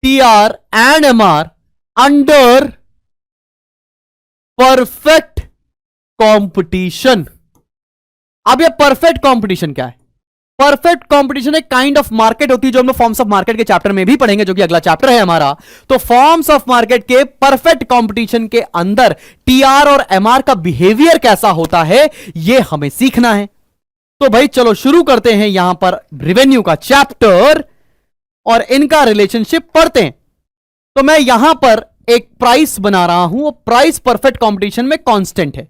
TR and MR under perfect competition. अब ये perfect competition क्या है? परफेक्ट कंपटीशन एक काइंड ऑफ मार्केट होती है जो हम लोग फॉर्म्स ऑफ मार्केट के चैप्टर में भी पढ़ेंगे, जो कि अगला चैप्टर है हमारा। तो फॉर्म्स ऑफ मार्केट के परफेक्ट कंपटीशन के अंदर टीआर और एमआर का बिहेवियर कैसा होता है, यह हमें सीखना है। तो भाई चलो शुरू करते हैं यहां पर रेवेन्यू का चैप्टर और इनका रिलेशनशिप पढ़ते हैं। तो मैं यहां पर एक प्राइस बना रहा हूं, वो प्राइस परफेक्ट कंपटीशन में कांस्टेंट है।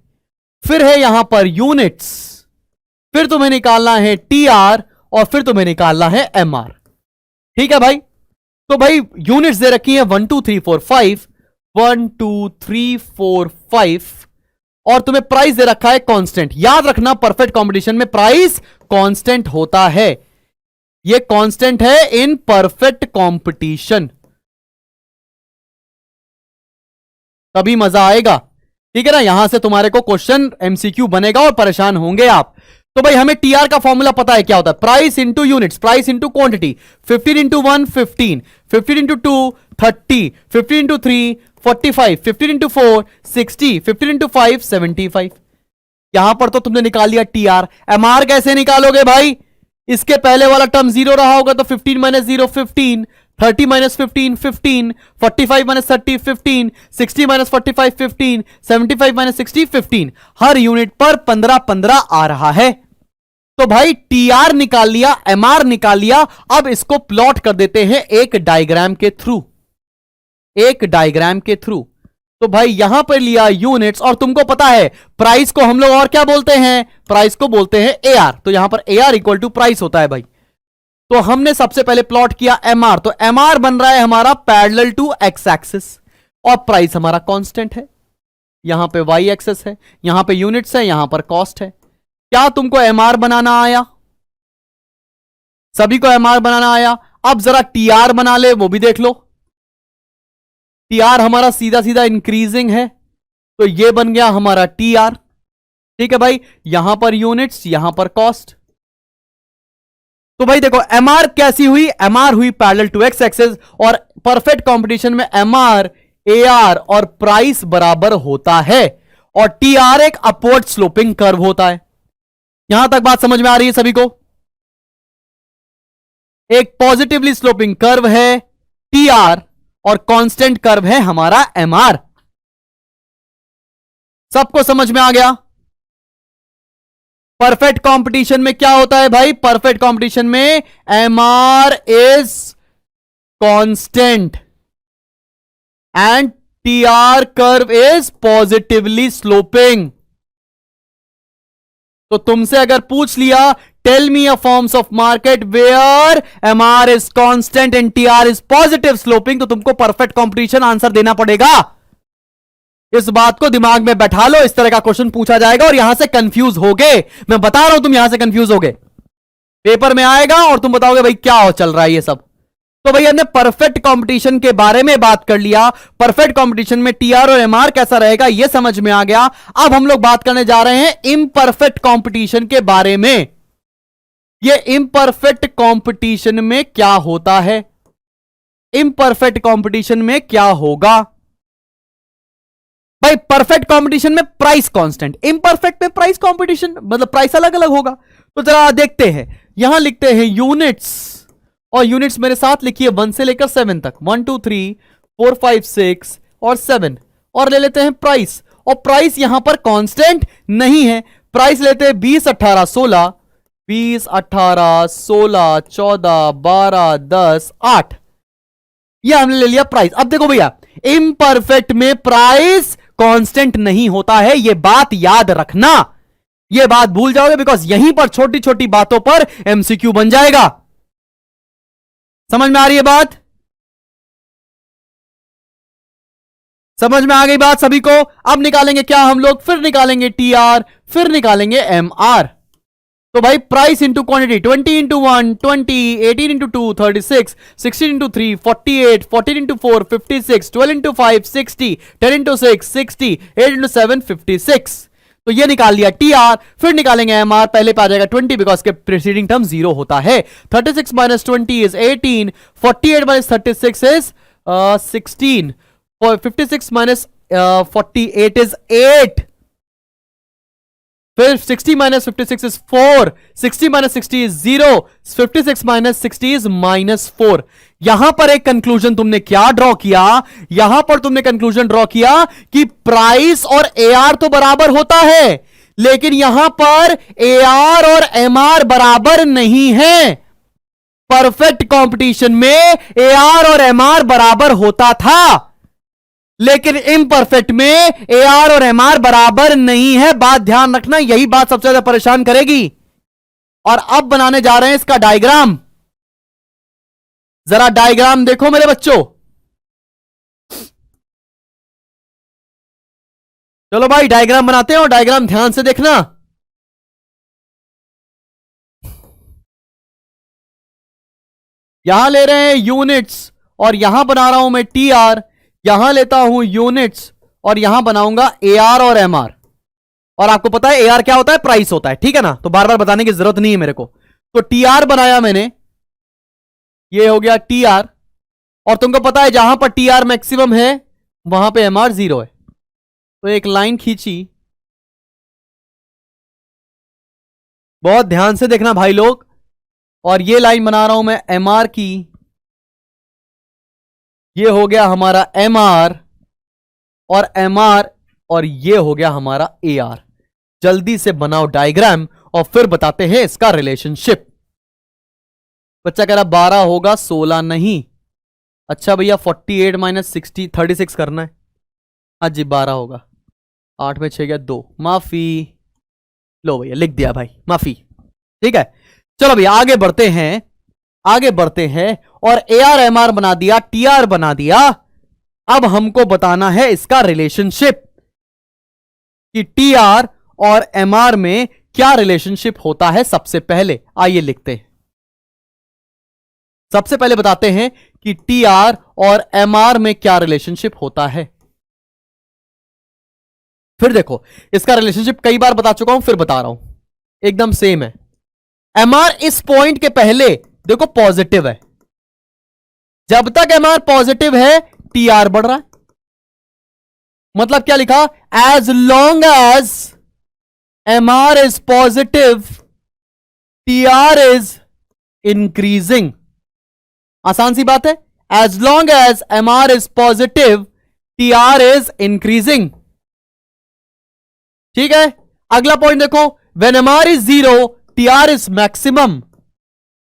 फिर है यहां पर यूनिट्स, फिर तुम्हें निकालना है टीआर और फिर तुम्हें निकालना है एमआर। ठीक है भाई। तो भाई यूनिट्स दे रखी है 1 2 3 4 5, 1 2 3 4 5 और तुम्हें प्राइस दे रखा है कांस्टेंट। याद रखना परफेक्ट कंपटीशन में प्राइस कांस्टेंट होता है, यह कांस्टेंट है इन परफेक्ट कंपटीशन, तभी मजा आएगा। ठीक है ना, यहां से तुम्हारे को क्वेश्चन एमसीक्यू बनेगा और परेशान होंगे आप। तो भाई हमें टीआर का फॉर्मूला पता है क्या होता है, price into units, price into quantity. 15 into 1 15, 15 into 2 30, 15 into 3 45, 15 into 4 60, 15 into 5 75। यहां पर तो तुमने निकाल लिया टीआर। एमआर कैसे निकालोगे भाई? इसके पहले वाला टर्म जीरो रहा होगा तो 15 minus 0 15, 30 minus 15 15, 45 minus 30 15, 60 minus 45 15, 75 minus 60 15। हर यूनिट पर 15 15 आ रहा है। तो भाई टीआर निकाल लिया, एमआर निकाल लिया। अब इसको प्लॉट कर देते हैं एक डायग्राम के थ्रू, एक डायग्राम के थ्रू। तो भाई यहां पर लिया यूनिट्स और तुमको पता है प्राइस को हम लोग और क्या बोलते हैं, प्राइस को बोलते हैं एआर। तो यहां पर एआर इक्वल टू प्राइस होता है भाई। तो हमने सबसे पहले प्लॉट किया एमआर, तो एमआर बन रहा है हमारा पैरेलल टू एक्स एक्सिस और प्राइस हमारा कांस्टेंट है। यहां पे वाई एक्सिस है, यहां पे यूनिट्स है, यहां पर कॉस्ट है। क्या तुमको एमआर बनाना आया? सभी को एमआर बनाना आया। अब जरा टीआर बना ले, वो भी देख लो। टीआर हमारा सीधा सीधा इंक्रीजिंग है, तो ये बन गया हमारा टीआर। ठीक है भाई, यहां पर यूनिट्स, यहां पर कॉस्ट। तो भाई देखो एमआर कैसी हुई, एमआर हुई पैरेलल टू एक्स एक्सिस और परफेक्ट कंपटीशन में एमआर एआर और प्राइस बराबर होता है और टीआर एक अपवर्ड स्लोपिंग कर्व होता है। यहां तक बात समझ में आ रही है सभी को? एक पॉजिटिवली स्लोपिंग कर्व है टीआर और कांस्टेंट कर्व है हमारा एमआर। सबको समझ में आ गया? परफेक्ट कंपटीशन में क्या होता है भाई? परफेक्ट कंपटीशन में MR is constant and TR curve is positively sloping. तो तुमसे अगर पूछ लिया tell me a forms of market where MR is constant and TR is positive sloping, तो तुमको परफेक्ट कंपटीशन आंसर देना पड़ेगा। इस बात को दिमाग में बैठा लो, इस तरह का क्वेश्चन पूछा जाएगा और यहां से कंफ्यूज होगे। मैं बता रहा हूं तुम यहां से कंफ्यूज होगे, पेपर में आएगा और तुम बताओगे भाई क्या हो चल रहा है ये सब। तो भाई हमने परफेक्ट कंपटीशन के बारे में बात कर लिया, परफेक्ट कंपटीशन में टीआर और एमआर कैसा रहेगा ये समझ में आ गया। अब हम लोग बात करने जा रहे हैं इम्परफेक्ट कंपटीशन के बारे में। ये इम्परफेक्ट कंपटीशन में क्या होता है, इम्परफेक्ट कंपटीशन में क्या होगा? भाई परफेक्ट कंपटीशन में प्राइस कांस्टेंट, इम्परफेक्ट में प्राइस कंपटीशन मतलब प्राइस अलग अलग होगा। तो जरा देखते हैं, यहां लिखते हैं यूनिट्स और यूनिट्स मेरे साथ लिखिए 1 से लेकर 7 तक, 1 2 3 4 5 6 और 7 और ले लेते हैं प्राइस। और प्राइस यहां पर कांस्टेंट नहीं है, प्राइस लेते हैं 20 18 16, 20 18 16 14 12 10 8, ये हमने ले लिया प्राइस। अब देखो भैया इम्परफेक्ट में प्राइस कांस्टेंट नहीं होता है, यह बात याद रखना, यह बात भूल जाओगे बिकॉज यहीं पर छोटी छोटी बातों पर एमसीक्यू बन जाएगा। समझ में आ रही है बात? समझ में आ गई बात सभी को? अब निकालेंगे क्या हम लोग? फिर निकालेंगे टीआर, फिर निकालेंगे एमआर। तो भाई price into quantity 20 into 1 20, 18 into 2 36, 16 into 3 48, 14 into 4 56, 12 into 5 60, 10 into 6 60, 8 into 7 56। तो ये निकाल लिया टी आर, फिर निकालेंगे एम आर, पहले पे आ जाएगा 20 बिकॉज के प्रीसीडिंग टर्म 0 होता है। 36 minus 20 is 18, 48 minus 36 is 16, 56 minus 48 is 8, फिर 60 minus 56 is 4, 60 minus 60 is 0, 56 minus 60 is -4। यहां पर एक कंक्लूजन तुमने क्या ड्रॉ किया, यहां पर तुमने कंक्लूजन ड्रॉ किया कि प्राइस और एआर तो बराबर होता है, लेकिन यहां पर एआर और एमआर बराबर नहीं है। परफेक्ट कंपटीशन में एआर और एमआर बराबर होता था, लेकिन इम्परफेक्ट में एआर और एमआर बराबर नहीं है। बात ध्यान रखना, यही बात सबसे ज्यादा परेशान करेगी। और अब बनाने जा रहे हैं इसका डायग्राम। जरा डायग्राम देखो मेरे बच्चों। चलो भाई डायग्राम बनाते हैं, और डायग्राम ध्यान से देखना। यहां ले रहे हैं यूनिट्स, और यहां बना रहा हूं मैं टी आर, यहां लेता हूं यूनिट्स, और यहां बनाऊंगा ए आर और एम आर। और आपको पता है ए आर क्या होता है, प्राइस होता है, ठीक है ना, तो बार बार बताने की जरूरत नहीं है मेरे को। तो टी आर बनाया मैंने, ये हो गया टी आर, और तुमको पता है जहां पर टी आर मैक्सिमम है वहां पे एम आर 0 है। तो एक लाइन खींची, बहुत ध्यान से देखना भाई लोग, और ये लाइन बना रहा हूं मैं एम आर की, ये हो गया हमारा एम आर और एम आर, और ये हो गया हमारा ए आर। जल्दी से बनाओ डायग्राम और फिर बताते हैं इसका रिलेशनशिप। बच्चा कह रहा 12 होगा 16 नहीं। अच्छा भैया 48 माइनस 60 36 करना है। हाँ जी 12 होगा, 8 में 6 गया 2, माफी। लो भैया लिख दिया भाई, माफी, ठीक है। चलो भैया आगे बढ़ते हैं, आगे बढ़ते हैं, और ए आर एम आर बना दिया, टी आर बना दिया। अब हमको बताना है इसका रिलेशनशिप कि टी आर और एम आर में क्या रिलेशनशिप होता है। सबसे पहले आइए लिखते हैं, सबसे पहले बताते हैं कि टी आर और एम आर में क्या रिलेशनशिप होता है। फिर देखो इसका रिलेशनशिप कई बार बता चुका हूं, फिर बता रहा हूं, एकदम सेम है। एम आर इस पॉइंट के पहले देखो पॉजिटिव है, जब तक एम आर पॉजिटिव है टी आर बढ़ रहा है। मतलब क्या लिखा, as long as M R is positive T R is increasing. आसान सी बात है, as long as M R is positive T R is increasing, ठीक है। अगला पॉइंट देखो, when M R is 0 T R is maximum,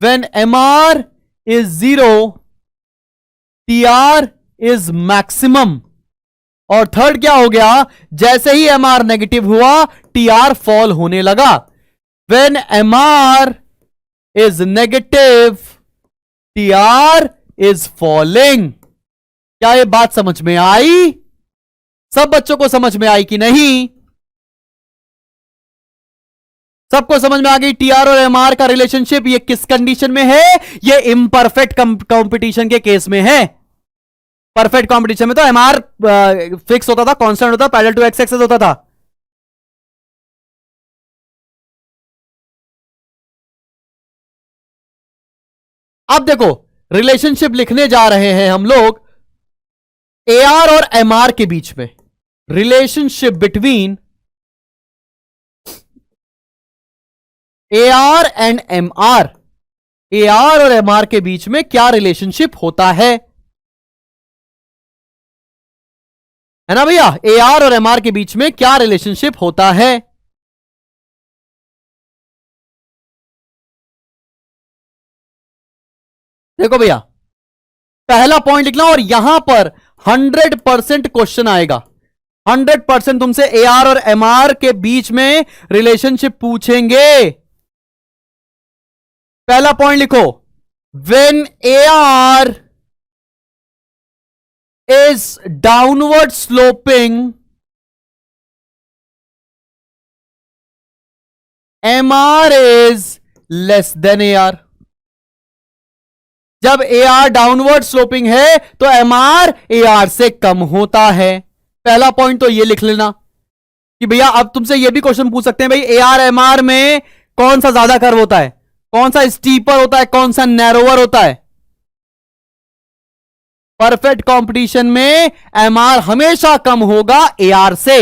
when M R is 0 T R is maximum. और third क्या हो गया, जैसे ही एम आर नेगेटिव हुआ टी आर फॉल होने लगा। When M R is negative T R is falling. क्या ये बात समझ में आई? सब बच्चों को समझ में आई कि नहीं? सबको समझ में आ गई टी आर और एम आर का रिलेशनशिप। ये किस कंडीशन में है, ये इम्परफेक्ट कंपटीशन के केस में है। परफेक्ट कंपटीशन में तो एम आर फिक्स होता था, कांस्टेंट होता था, पैरेलल टू एक्स एक्सिस होता था। अब देखो रिलेशनशिप लिखने जा रहे हैं हम लोग ए आर और एम आर के बीच में। Relationship between A R and M R, A R और एम आर के बीच में क्या रिलेशनशिप होता है ना भैया? ए आर और एम आर के बीच में क्या रिलेशनशिप होता है? देखो भैया पहला पॉइंट लिखना, और यहां पर 100% क्वेश्चन आएगा। 100% तुमसे ए आर और एम आर के बीच में रिलेशनशिप पूछेंगे। पहला पॉइंट लिखो, when A R is downward sloping, MR is less than AR। जब AR डाउनवर्ड स्लोपिंग है तो MR AR से कम होता है। पहला पॉइंट तो ये लिख लेना। कि भैया अब तुमसे ये भी क्वेश्चन पूछ सकते हैं भाई एआर एमआर में कौन सा ज्यादा कर्व होता है, कौन सा स्टीपर होता है, कौन सा नैरोवर होता है। परफेक्ट कंपटीशन में एमआर हमेशा कम होगा एआर से,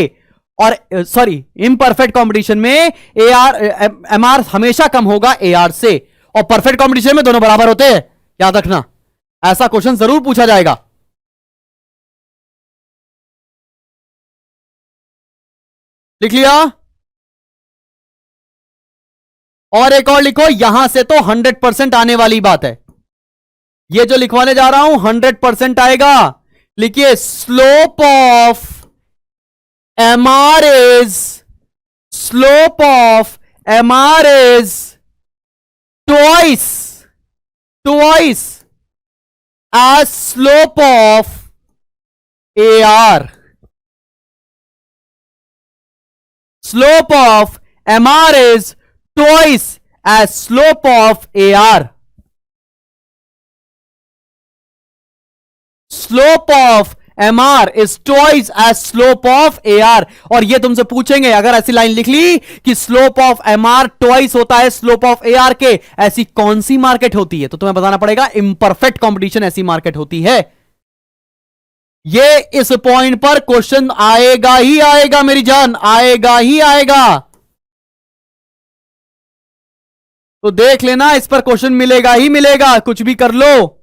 और सॉरी इम्परफेक्ट कंपटीशन में एमआर हमेशा कम होगा एआर से, और परफेक्ट कंपटीशन में दोनों बराबर होते हैं, याद रखना। ऐसा क्वेश्चन जरूर पूछा जाएगा। लिख लिया? और एक और लिखो, यहां से तो 100% आने वाली बात है, ये जो लिखवाने जा रहा हूं 100% आएगा। लिखिए slope of MR is, slope of MR is twice as slope of AR. Slope of MR is twice as slope of AR. Slope of MR is twice as slope of AR. और ये तुमसे पूछेंगे, अगर ऐसी line लिख ली कि slope of MR twice होता है स्लोप ऑफ AR के, ऐसी कौन सी मार्केट होती है, तो तुम्हें बताना पड़ेगा इम्परफेक्ट कंपटीशन ऐसी मार्केट होती है। ये इस पॉइंट पर क्वेश्चन आएगा ही आएगा मेरी जान, आएगा ही आएगा, तो देख लेना, इस पर क्वेश्चन मिलेगा ही मिलेगा, कुछ भी कर लो।